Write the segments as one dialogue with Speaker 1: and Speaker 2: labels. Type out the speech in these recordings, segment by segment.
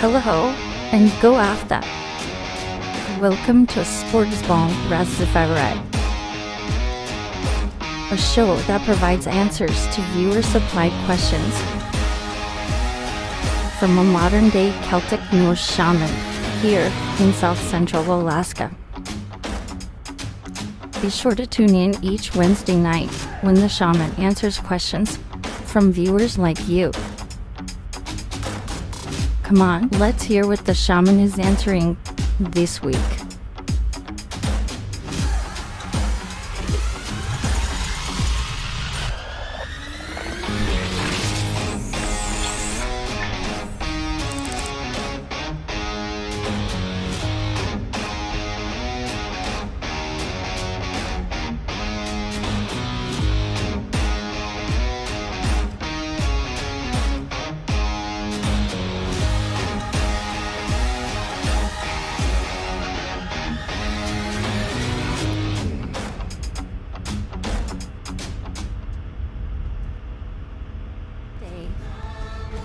Speaker 1: Hello, and go after. Welcome to Sportsball Razzifarai, a show that provides answers to viewer-supplied questions from a modern-day Celtic Norse shaman here in South Central Alaska. Be sure to tune in each Wednesday night when the shaman answers questions from viewers like you. Come on, let's hear what the shaman is answering this week.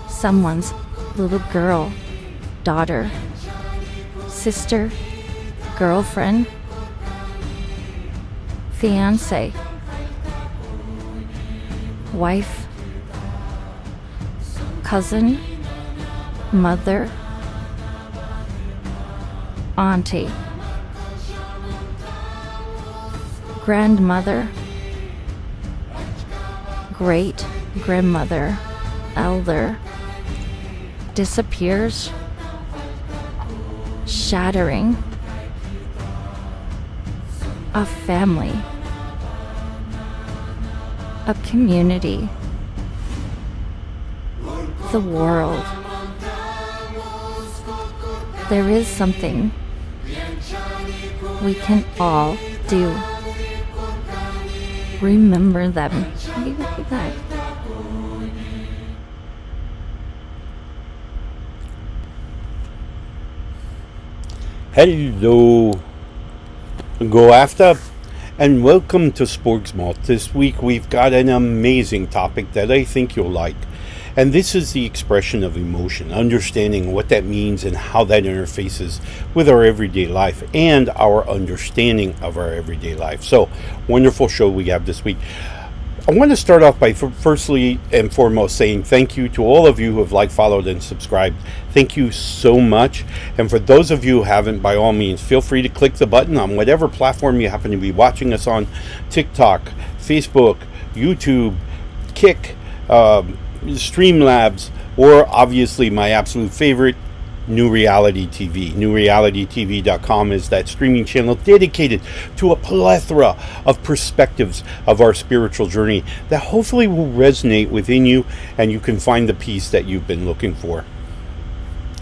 Speaker 1: Someone's little girl, daughter, sister, girlfriend, fiance, wife, cousin, mother, auntie, grandmother, great grandmother, elder, disappears, shattering, a family, a community, the world. There is something we can all do. Remember them.
Speaker 2: Hello, go after, and welcome to Sportsmalt. This week we've got an amazing topic that I think you'll like, and this is the expression of emotion, understanding what that means and how that interfaces with our everyday life and our understanding of our everyday life. So, wonderful show we have this week. I want to start off by firstly and foremost saying thank you to all of you who have liked, followed, and subscribed. Thank you so much. And for those of you who haven't, by all means, feel free to click the button on whatever platform you happen to be watching us on. TikTok, Facebook, YouTube, Kick, Streamlabs, or obviously my absolute favorite, New Reality TV. NewRealityTV.com is that streaming channel dedicated to a plethora of perspectives of our spiritual journey that hopefully will resonate within you and you can find the peace that you've been looking for.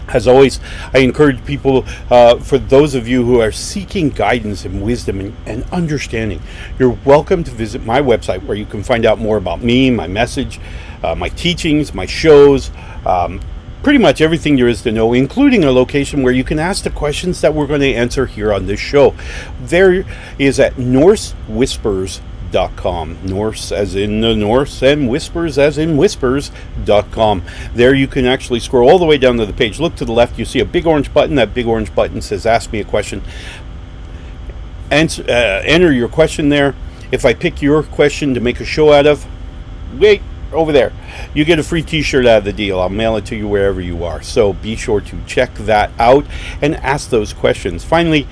Speaker 2: As always, I encourage people, for those of you who are seeking guidance and wisdom and understanding, you're welcome to visit my website where you can find out more about me, my message, my teachings, my shows, pretty much everything there is to know, including a location where you can ask the questions that we're going to answer here on this show. There is at NorseWhispers.com. Norse as in the Norse and whispers as in whispers.com. There you can actually scroll all the way down to the page. Look to the left, you see a big orange button. That big orange button says ask me a question. Enter your question there. If I pick your question to make a show out of, wait, over there, you get a free t-shirt out of the deal. I'll mail it to you wherever you are. So be sure to check that out and ask those questions. Finally,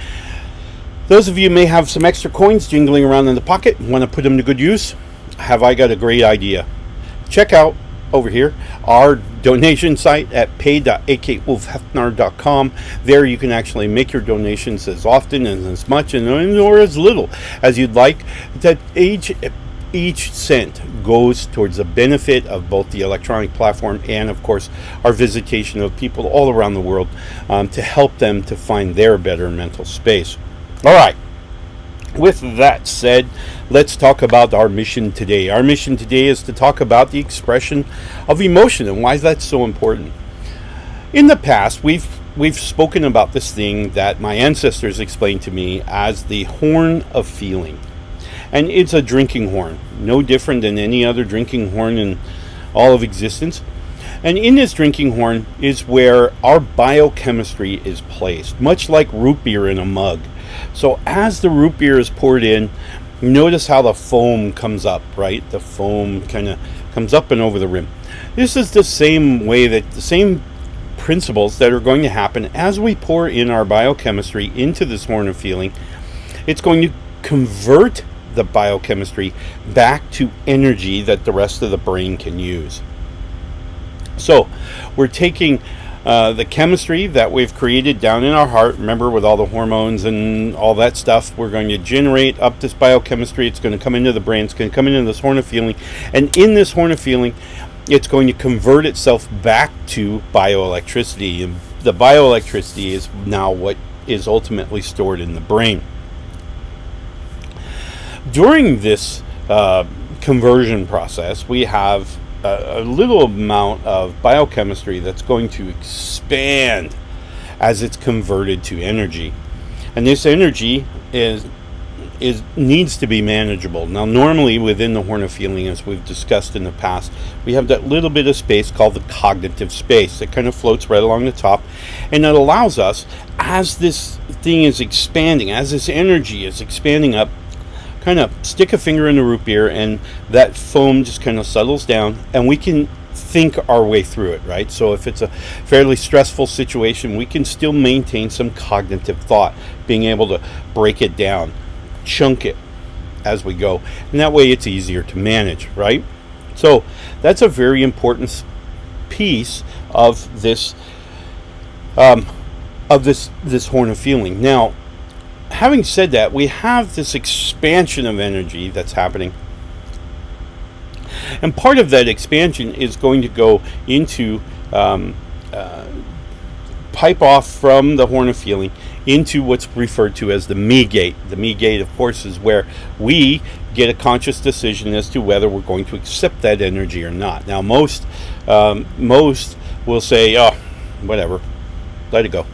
Speaker 2: those of you may have some extra coins jingling around in the pocket and want to put them to good use. Have I got a great idea? Check out over here our donation site at pay.akwolfhefner.com. There you can actually make your donations as often and as much or as little as you'd like. That each cent goes towards the benefit of both the electronic platform and, of course, our visitation of people all around the world to help them to find their better mental space. All right. With that said, let's talk about our mission today. Our mission today is to talk about the expression of emotion and why that's so important. In the past, we've spoken about this thing that my ancestors explained to me as the horn of feeling. And it's a drinking horn, no different than any other drinking horn in all of existence. And in this drinking horn is where our biochemistry is placed, much like root beer in a mug. So as the root beer is poured in, notice how the foam comes up, right? The foam kind of comes up and over the rim. This is the same way, that the same principles that are going to happen as we pour in our biochemistry into this horn of feeling. It's going to convert the biochemistry back to energy that the rest of the brain can use. So we're taking the chemistry that we've created down in our heart, remember, with all the hormones and all that stuff, we're going to generate up this biochemistry. It's going to come into the brain, it's going to come into this horn of feeling, and in this horn of feeling, it's going to convert itself back to bioelectricity. And the bioelectricity is now what is ultimately stored in the brain. During this conversion process, we have a little amount of biochemistry that's going to expand as it's converted to energy, and this energy needs to be manageable. Now, normally within the horn of feeling, as we've discussed in the past, we have that little bit of space called the cognitive space that kind of floats right along the top, and it allows us, as this thing is expanding, as this energy is expanding up, kind of stick a finger in the root beer, and that foam just kind of settles down, and we can think our way through it, right? So if it's a fairly stressful situation, we can still maintain some cognitive thought, being able to break it down, chunk it as we go, and that way it's easier to manage, right? So that's a very important piece of this this horn of feeling. Now, having said that, we have this expansion of energy that's happening, and part of that expansion is going to go into pipe off from the horn of feeling into what's referred to as the me gate. The me gate, of course, is where we get a conscious decision as to whether we're going to accept that energy or not. Now, most will say, oh, whatever, let it go,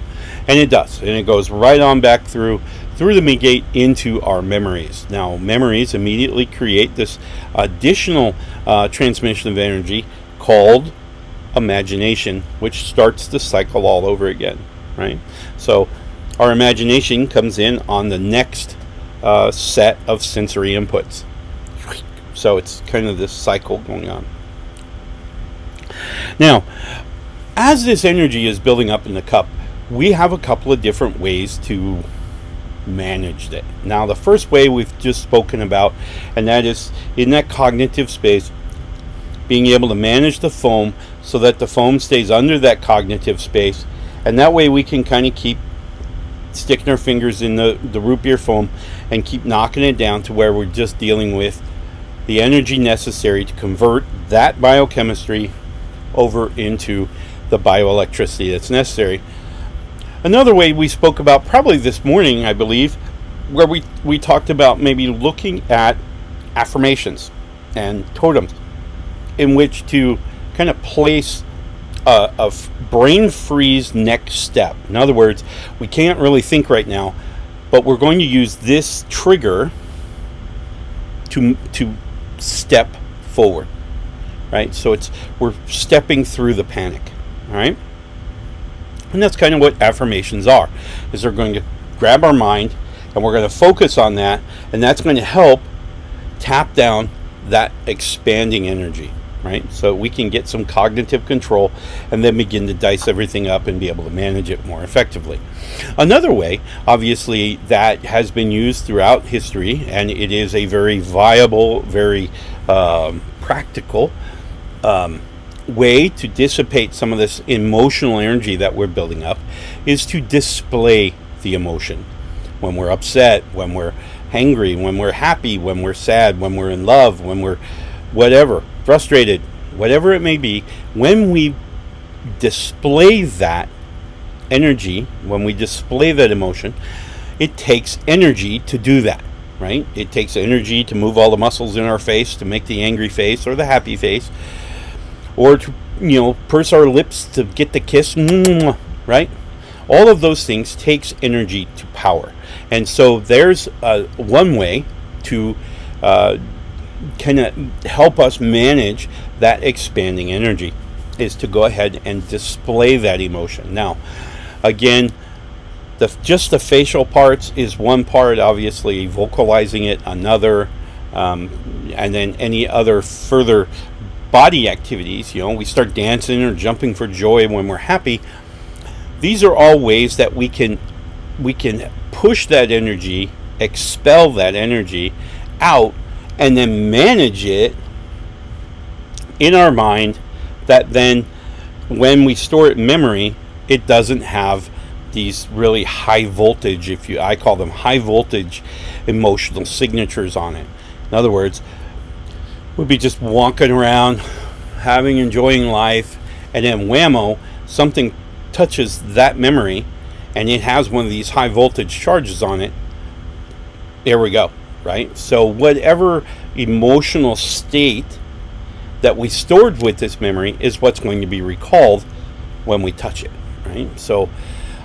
Speaker 2: and it does, and it goes right on back through the me gate into our memories. Now, memories immediately create this additional transmission of energy called imagination, which starts the cycle all over again, right? So our imagination comes in on the next set of sensory inputs. So it's kind of this cycle going on. Now, as this energy is building up in the cup, we have a couple of different ways to manage it. Now, the first way we've just spoken about, and that is in that cognitive space, being able to manage the foam so that the foam stays under that cognitive space, and that way we can kind of keep sticking our fingers in the root beer foam and keep knocking it down to where we're just dealing with the energy necessary to convert that biochemistry over into the bioelectricity that's necessary. Another way we spoke about probably this morning, I believe, where we talked about maybe looking at affirmations and totems in which to kind of place a brain freeze next step. In other words, we can't really think right now, but we're going to use this trigger to step forward, right? So we're stepping through the panic, all right? And that's kind of what affirmations are, is they're going to grab our mind and we're going to focus on that, and that's going to help tap down that expanding energy, right? So we can get some cognitive control and then begin to dice everything up and be able to manage it more effectively. Another way, obviously, that has been used throughout history, and it is a very viable, very practical way to dissipate some of this emotional energy that we're building up, is to display the emotion. When we're upset, when we're angry, when we're happy, when we're sad, when we're in love, when we're whatever, frustrated, whatever it may be, when we display that energy, when we display that emotion, it takes energy to do that, right? It takes energy to move all the muscles in our face to make the angry face or the happy face, or to, purse our lips to get the kiss, right? All of those things takes energy to power. And so there's one way to kind of help us manage that expanding energy. is to go ahead and display that emotion. Now, again, just the facial parts is one part, obviously, vocalizing it another, and then any other further body activities. We start dancing or jumping for joy when we're happy. These are all ways that we can push that energy, expel that energy out, and then manage it in our mind, that then when we store it in memory, it doesn't have these really high voltage, I call them high voltage emotional signatures on it. In other words, we'll be just walking around, enjoying life, and then whammo, something touches that memory, and it has one of these high voltage charges on it. There we go, right? So whatever emotional state that we stored with this memory is what's going to be recalled when we touch it, right? So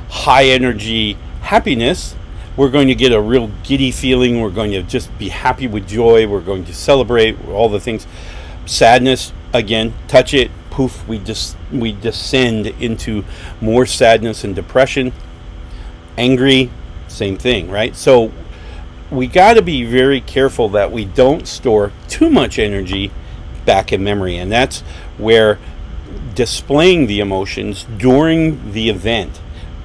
Speaker 2: high energy happiness, we're going to get a real giddy feeling. We're going to just be happy with joy. We're going to celebrate all the things. Sadness, again, touch it, poof, we descend into more sadness and depression. Angry, same thing, right? So we got to be very careful that we don't store too much energy back in memory, and that's where displaying the emotions during the event,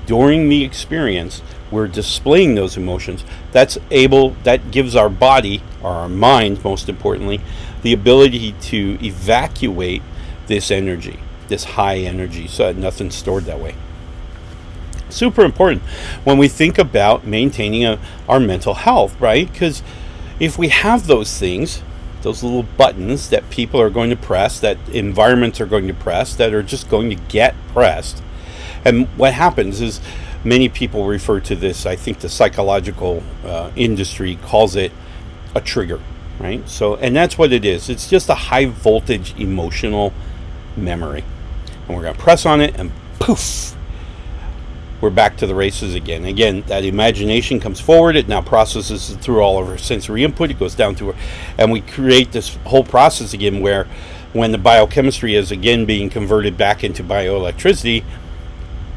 Speaker 2: during the experience, we're displaying those emotions. That gives our body, or our mind most importantly, the ability to evacuate this energy, this high energy, so that nothing's stored that way. Super important when we think about maintaining our mental health, right? Because if we have those things, those little buttons that people are going to press, that environments are going to press, that are just going to get pressed. And what happens is, many people refer to this, I think the psychological industry calls it a trigger, right? So, and that's what it is. It's just a high voltage emotional memory. And we're going to press on it, and poof, we're back to the races again. Again, that imagination comes forward. It now processes it through all of our sensory input. It goes down to her, and we create this whole process again where when the biochemistry is again being converted back into bioelectricity,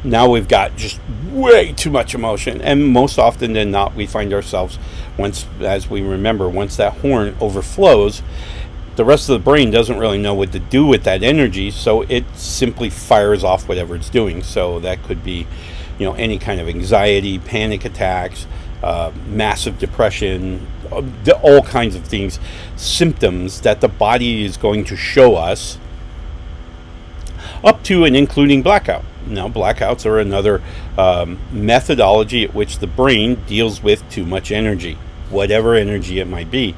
Speaker 2: now we've got just way too much emotion. And most often than not, we find ourselves, once that horn overflows, the rest of the brain doesn't really know what to do with that energy, so it simply fires off whatever it's doing. So that could be any kind of anxiety, panic attacks, massive depression, all kinds of things, symptoms that the body is going to show us, up to and including blackout. Now, blackouts are another methodology at which the brain deals with too much energy, whatever energy it might be.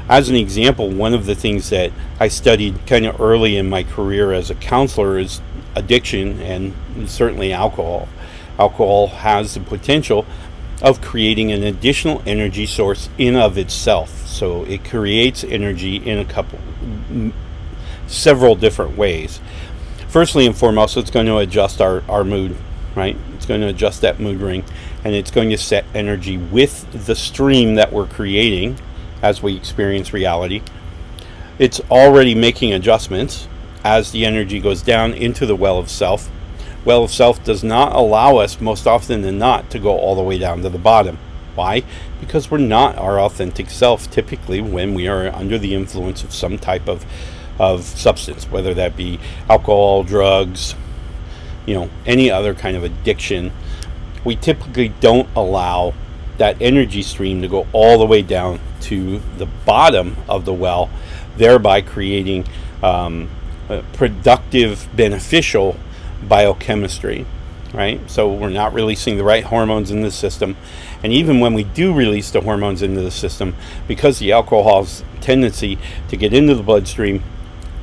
Speaker 2: As an example, one of the things that I studied kind of early in my career as a counselor is addiction, and certainly alcohol. Alcohol has the potential of creating an additional energy source in of itself. So it creates energy in several different ways. Firstly and foremost, it's going to adjust our mood, right? It's going to adjust that mood ring, and it's going to set energy with the stream that we're creating as we experience reality. It's already making adjustments as the energy goes down into the well of self. Well of self does not allow us, most often than not, to go all the way down to the bottom. Why? Because we're not our authentic self typically when we are under the influence of some type of substance, whether that be alcohol, drugs, any other kind of addiction. We typically don't allow that energy stream to go all the way down to the bottom of the well, thereby creating productive, beneficial biochemistry, right? So we're not releasing the right hormones in the system. And even when we do release the hormones into the system, because the alcohol's tendency to get into the bloodstream,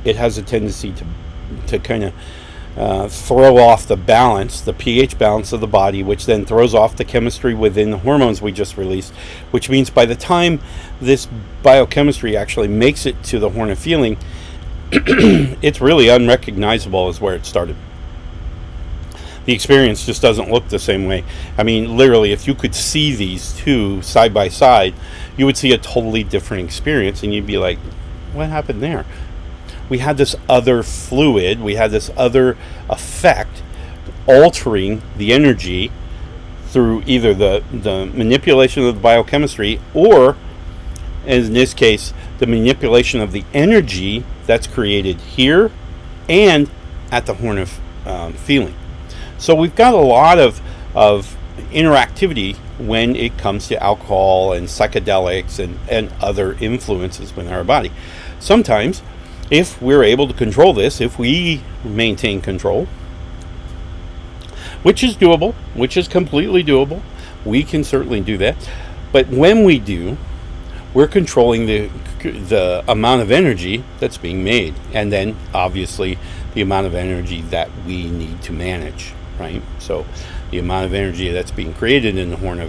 Speaker 2: it has a tendency to kind of throw off the balance, the pH balance of the body, which then throws off the chemistry within the hormones we just released, which means by the time this biochemistry actually makes it to the horn of feeling, it's really unrecognizable as where it started. The experience just doesn't look the same way. I mean, literally, if you could see these two side by side, you would see a totally different experience, and you'd be like, what happened there? we had this other fluid, we had this other effect altering the energy through either the manipulation of the biochemistry, or in this case the manipulation of the energy that's created here and at the horn of feeling. So we've got a lot of interactivity when it comes to alcohol and psychedelics and other influences within our body. Sometimes, if we're able to control this, if we maintain control, which is doable, which is completely doable, we can certainly do that. But when we do, we're controlling the amount of energy that's being made, and then obviously the amount of energy that we need to manage, right? So the amount of energy that's being created in the horn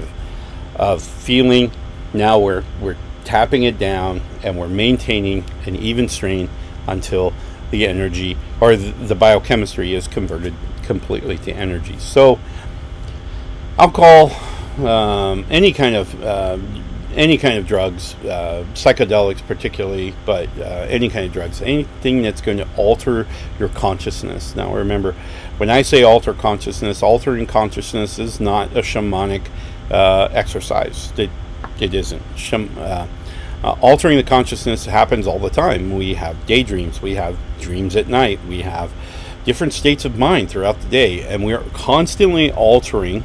Speaker 2: of feeling, now we're tapping it down and we're maintaining an even strain until the energy or the biochemistry is converted completely to energy. So alcohol, any kind of drugs, psychedelics particularly, but any kind of drugs, anything that's going to alter your consciousness. Now remember, when I say alter consciousness, altering consciousness is not a shamanic exercise. It isn't. Altering the consciousness happens all the time. We have daydreams, we have dreams at night, we have different states of mind throughout the day, and we are constantly altering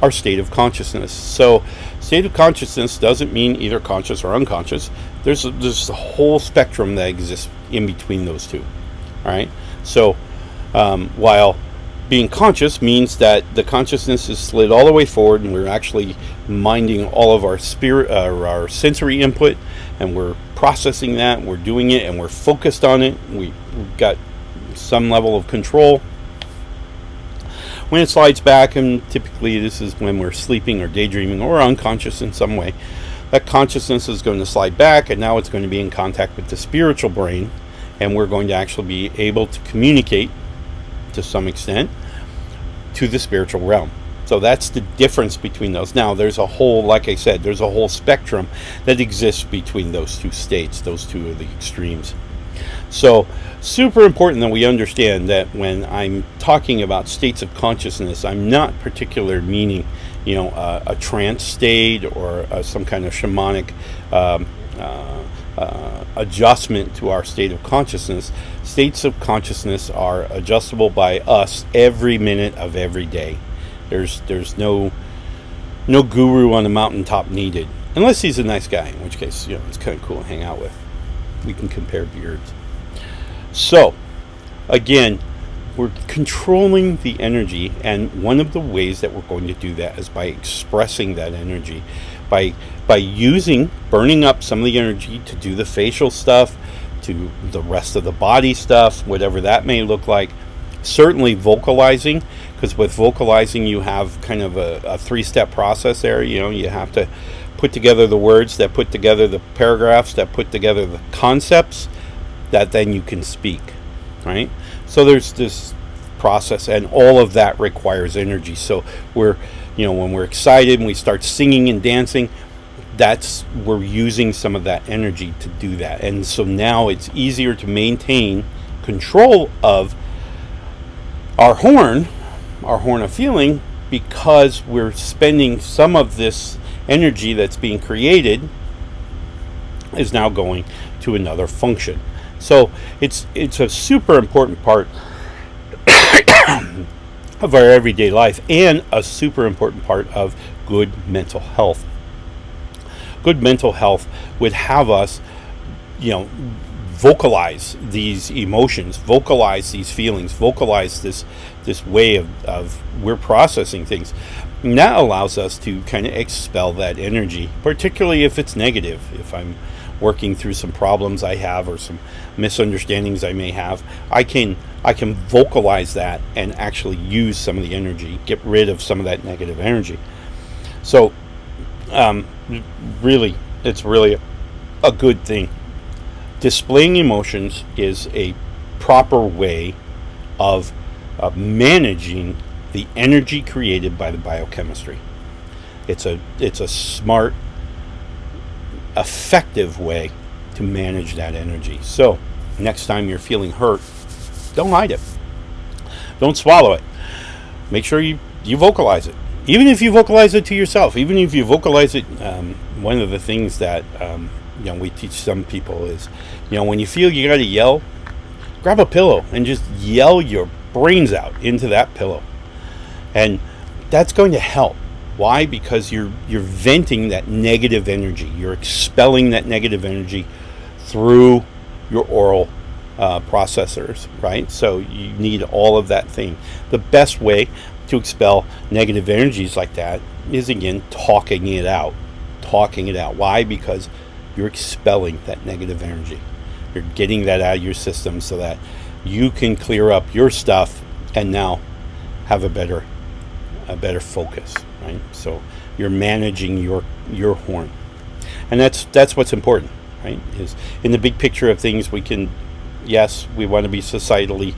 Speaker 2: our state of consciousness. So state of consciousness doesn't mean either conscious or unconscious. There's a whole spectrum that exists in between those two. All right. So while being conscious means that the consciousness is slid all the way forward, and we're actually minding all of our spirit, our sensory input, and we're processing that, we're doing it, and we're focused on it. We've got some level of control. When it slides back, and typically this is when we're sleeping or daydreaming or unconscious in some way, that consciousness is going to slide back, and now it's going to be in contact with the spiritual brain, and we're going to actually be able to communicate to some extent to the spiritual realm. So that's the difference between those. Now there's a whole, like I said, there's a whole spectrum that exists between those two states. Those two are the extremes. So super important that we understand that when I'm talking about states of consciousness, I'm not particular meaning, a trance state or some kind of shamanic adjustment to our state of consciousness. States of consciousness are adjustable by us every minute of every day. There's no guru on the mountaintop needed, unless he's a nice guy, in which case it's kind of cool to hang out with. We can compare beards. So again, we're controlling the energy, and one of the ways that we're going to do that is by expressing that energy, by burning up some of the energy to do the facial stuff, to the rest of the body stuff, whatever that may look like. Certainly vocalizing, because with vocalizing you have kind of a three-step process there. You have to put together the words that put together the paragraphs that put together the concepts that then you can speak, right? So there's this process, and all of that requires energy. So when we're excited and we start singing and dancing, we're using some of that energy to do that. And so now it's easier to maintain control of our horn of feeling, because we're spending some of this energy that's being created is now going to another function. So it's a super important part of our everyday life, and a super important part of good mental health. Good mental health would have us, vocalize these emotions, vocalize these feelings, vocalize this way of we're processing things. And that allows us to kind of expel that energy, particularly if it's negative. If I'm working through some problems I have or some misunderstandings I may have, I can vocalize that and actually use some of the energy, get rid of some of that negative energy. So really, it's really a good thing. Displaying emotions is a proper way of managing the energy created by the biochemistry. It's a smart, effective way to manage that energy. So next time you're feeling hurt, don't hide it. Don't swallow it. Make sure you vocalize it. Even if you vocalize it to yourself, even if you vocalize it, one of the things that we teach some people is, when you feel you got to yell, grab a pillow and just yell your brains out into that pillow, and that's going to help. Why? Because you're venting that negative energy. You're expelling that negative energy through your oral processors, right? So you need all of that thing. The best way to expel negative energies like that is, again, talking it out. Why? Because you're expelling that negative energy. You're getting that out of your system so that you can clear up your stuff and now have a better focus, right? So you're managing your horn, and that's what's important, right? Is in the big picture of things, we want to be societally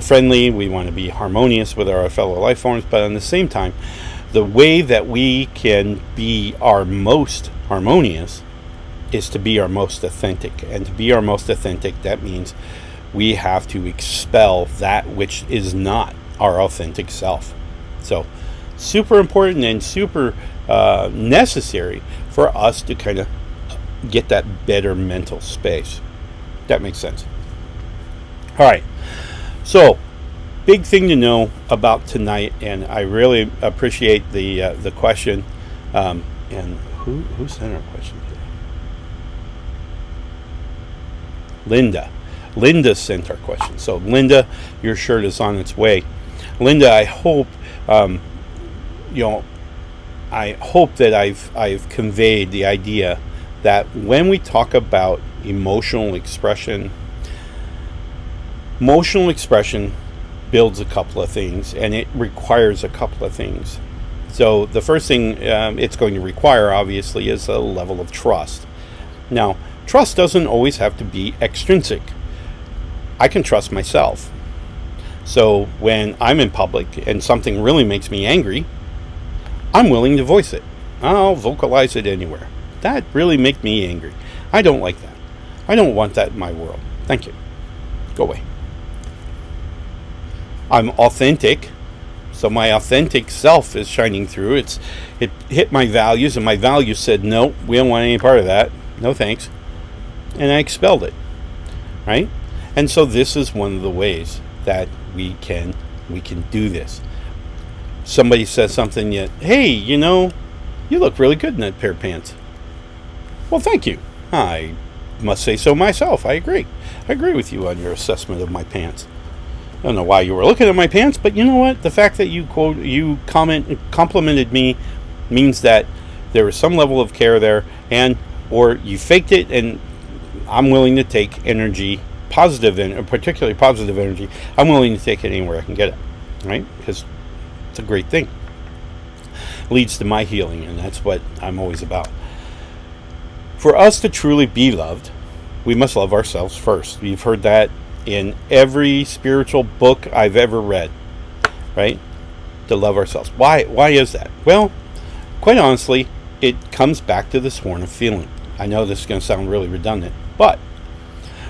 Speaker 2: friendly. We want to be harmonious with our fellow life forms, but at the same time, the way that we can be our most harmonious is to be our most authentic. And to be our most authentic, that means we have to expel that which is not our authentic self. So super important and super necessary for us to kind of get that better mental space. That makes sense. All right. So, big thing to know about tonight, and I really appreciate the question. And who sent our question today? Linda sent our question. So, Linda, your shirt is on its way. Linda, I hope that I've conveyed the idea that when we talk about emotional expression builds a couple of things, and it requires a couple of things. So the first thing it's going to require, obviously, is a level of trust. Now, trust doesn't always have to be extrinsic. I can trust myself. So when I'm in public and something really makes me angry, I'm willing to voice it. I'll vocalize it anywhere. That really makes me angry. I don't like that. I don't want that in my world. Thank you. Go away. I'm authentic, so my authentic self is shining through. It hit my values, and my values said, no, we don't want any part of that. No thanks. And I expelled it. Right? And so this is one of the ways that we can do this. Somebody says something yet, hey, you look really good in that pair of pants. Well, thank you. I must say so myself. I agree with you on your assessment of my pants. I don't know why you were looking at my pants, but you know what? The fact that you complimented me means that there was some level of care there, or you faked it, and I'm willing to take energy, particularly positive energy. I'm willing to take it anywhere I can get it, right? Because it's a great thing. It leads to my healing, and that's what I'm always about. For us to truly be loved, we must love ourselves first. You've heard that in every spiritual book I've ever read, right? To love ourselves. Why is that? Well, quite honestly, it comes back to this horn of feeling. I know this is going to sound really redundant, but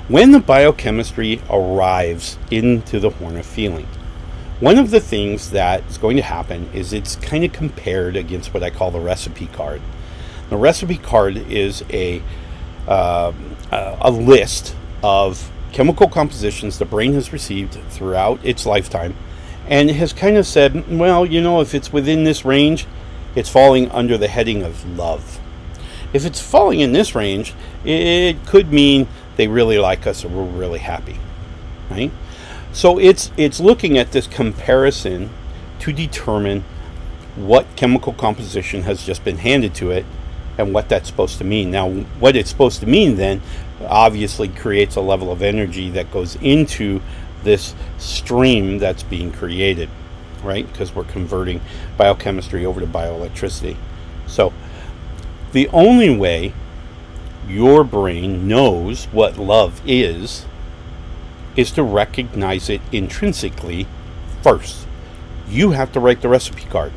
Speaker 2: when the biochemistry arrives into the horn of feeling, one of the things that is going to happen is it's kind of compared against what I call the recipe card. The recipe card is a list of chemical compositions the brain has received throughout its lifetime, and it has kind of said, well, if it's within this range, it's falling under the heading of love. If it's falling in this range, it could mean they really like us or we're really happy, right? So it's looking at this comparison to determine what chemical composition has just been handed to it and what that's supposed to mean. Now, what it's supposed to mean then obviously creates a level of energy that goes into this stream that's being created, right? Because we're converting biochemistry over to bioelectricity. So the only way your brain knows what love is to recognize it intrinsically first. You have to write the recipe card.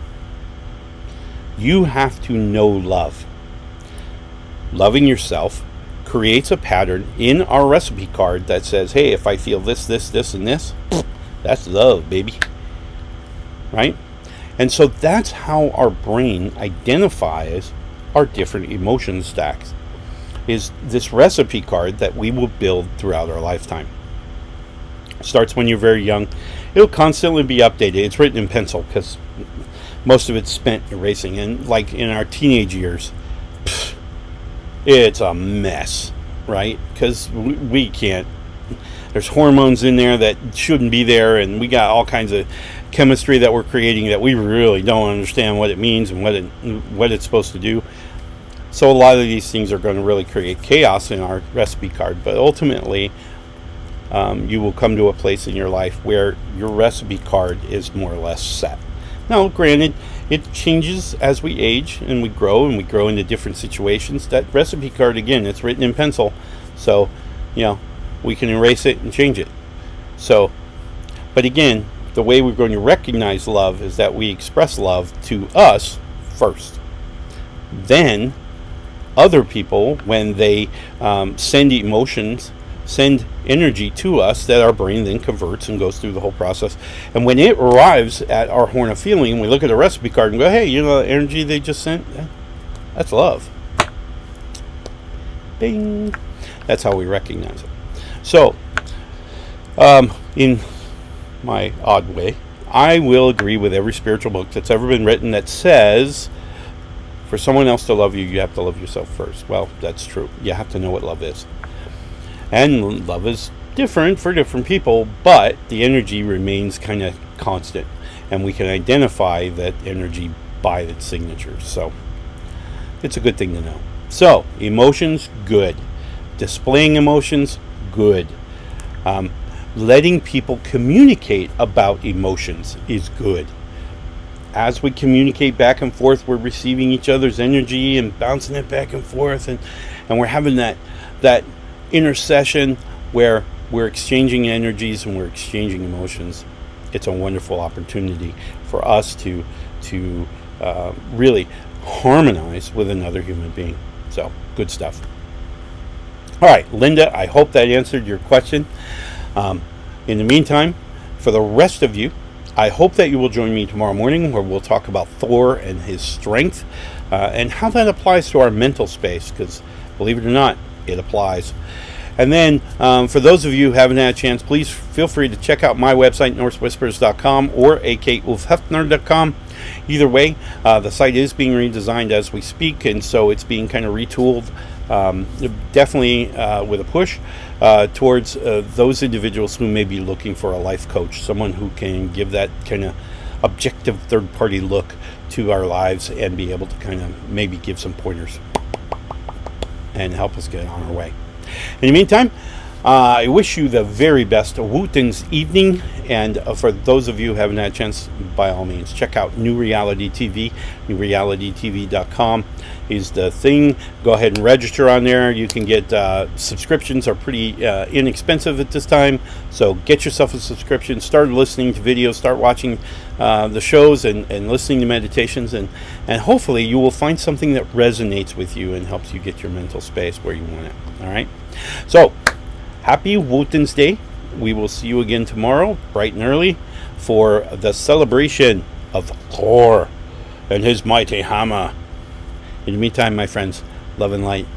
Speaker 2: You have to know love. Loving yourself creates a pattern in our recipe card that says, hey, if I feel this, this, this, and this, that's love, baby. Right? And so that's how our brain identifies our different emotion stacks, is this recipe card that we will build throughout our lifetime. It starts when you're very young. It'll constantly be updated. It's written in pencil because most of it's spent erasing. And like in our teenage years, it's a mess, right? Because we can't. There's hormones in there that shouldn't be there, and we got all kinds of chemistry that we're creating that we really don't understand what it means and what it's supposed to do. So a lot of these things are going to really create chaos in our recipe card. But ultimately, you will come to a place in your life where your recipe card is more or less set. Now, granted, it changes as we age and we grow into different situations. That recipe card, again, it's written in pencil, so we can erase it and change it. So, but again, the way we're going to recognize love is that we express love to us first. Then other people, when they send energy to us, that our brain then converts and goes through the whole process. And when it arrives at our horn of feeling, we look at the recipe card and go, hey, the energy they just sent, that's love. Bing. That's how we recognize it. So, in my odd way, I will agree with every spiritual book that's ever been written that says, for someone else to love you, you have to love yourself first. Well, that's true. You have to know what love is. And love is different for different people, but the energy remains kind of constant. And we can identify that energy by its signatures. So, it's a good thing to know. So, emotions, good. Displaying emotions, good. Letting people communicate about emotions is good. As we communicate back and forth, we're receiving each other's energy and bouncing it back and forth, and we're having that intercession where we're exchanging energies and we're exchanging emotions. It's a wonderful opportunity for us to really harmonize with another human being. So, good stuff. All right, Linda, I hope that answered your question. In the meantime, for the rest of you, I hope that you will join me tomorrow morning, where we'll talk about Thor and his strength and how that applies to our mental space, because believe it or not, it applies. And then for those of you who haven't had a chance, please feel free to check out my website, NorseWhispers.com or akulfhefner.com. Either way, the site is being redesigned as we speak, and so it's being kind of retooled, definitely with a push towards those individuals who may be looking for a life coach, someone who can give that kind of objective third-party look to our lives and be able to kind of maybe give some pointers and help us get on our way. In the meantime, I wish you the very best Wootens evening, and for those of you who haven't had a chance, by all means, check out New Reality TV. NewRealityTV.com is the thing. Go ahead and register on there. You can get subscriptions are pretty inexpensive at this time, so get yourself a subscription. Start listening to videos, start watching the shows and listening to meditations, and hopefully you will find something that resonates with you and helps you get your mental space where you want it. All right, so happy Wootens Day. We will see you again tomorrow, bright and early, for the celebration of Thor and his mighty hammer. In the meantime, my friends, love and light.